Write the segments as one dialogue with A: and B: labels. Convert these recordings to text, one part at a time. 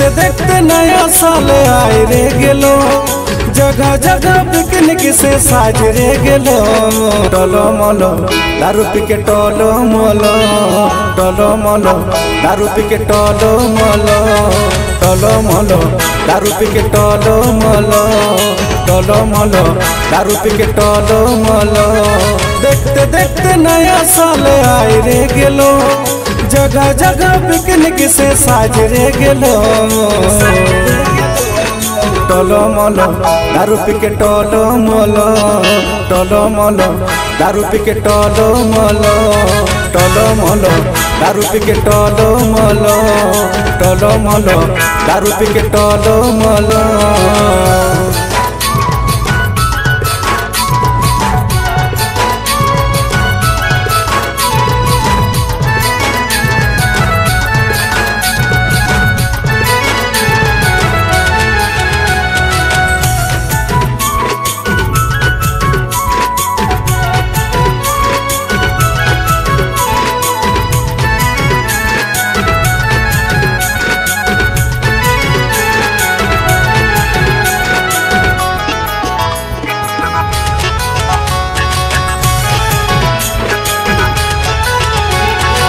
A: देखते देखते नया साल आए रे गेलो, जगह जगह पिकनिक से साज रे गेलो। टोलो मोलो दारू पी के टोलो मोलो, टोलो मोलो दारू पी के टोलो मोलो, टोलो मोलो दारू पी के टोलो मोलो, टोलो मोलो दारू पी के टोलो मोलो। देखते देखते नया साल आए रे गेलो, जगह जगह पिकनिक से साज रे गेलो। टोलो मोलो दारू पी के टोलो मोलो, टोलो मोलो दारू पी के टोलो मोलो, टोलो मोलो दारू पी के टोलो मोलो, टोलो मोलो दारू पी के टोलो मोलो।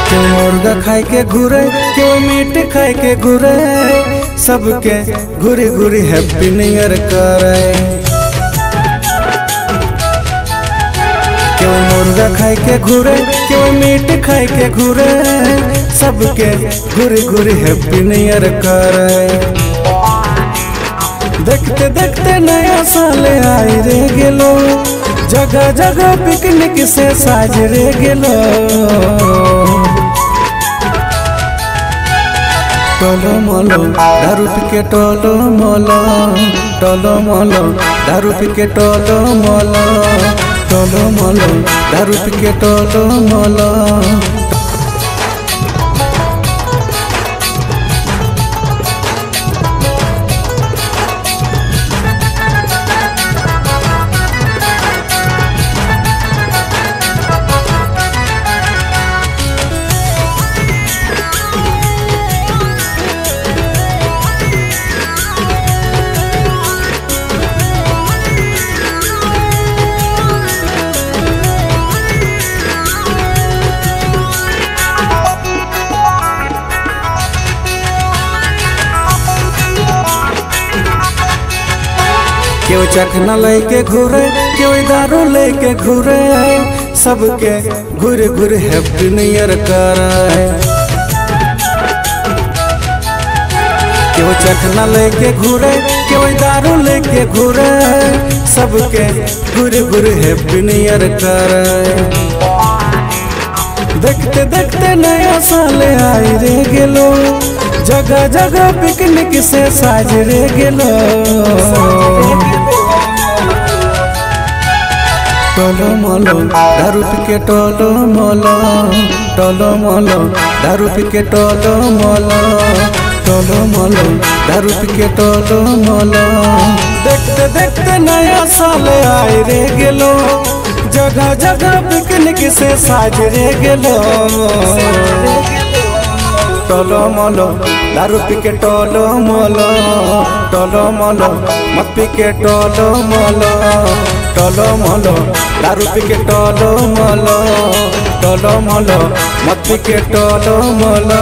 A: क्यों मुर्गा खाए के घूरे, क्यों मीट खाए के घूरे, सबके घूरी घूरी हैप्पी न्यू ईयर करे। क्यों मुर्गा खाए के घूरे, क्यों मीट खाए के घूरे, सबके घूरी घूरी हैप्पी न्यू ईयर करे। देखते देखते नया साल आए रे गेलो, जगह जगह पिकनिक से साज रे गेलो। टोलो मोलो दारू पी के टोलो मोलो, टोलो मोलो दारू पी के टोलो मोलो, टोलो मोलो दारू पी के टोलो मोलो। क्यों चखना लेके घूरे, क्यों दारू लेके घूरे, सबके घूर घूर हैप्पी न्यू ईयर करे। क्यों चखना लेके घूरे, क्यों दारू लेके घूरे, सबके घूर घूर हैप्पी न्यू ईयर करे। देखते देखते नया साल आए रे गेलो, जगह जगह पिकनिक से साज रे गेलो। टोलो मोलो दारू पी के टोलो मोलो, टोलो मोलो दारू पी के टोलो मोलो, टोलो मोलो दारू पी के टोलो मोलो। देखते देखते नया साल आए रे गेलो, जगह जगह पिकनिक से साज रे गेलो। टोलो मोलो दारू पी के टोलो मोलो, टोलो मोलो मत पी के टोलो मोलो, टोलो मोलो दारू पी के टोलो मोलो, टोलो मोलो मत पी के टोलो मोलो।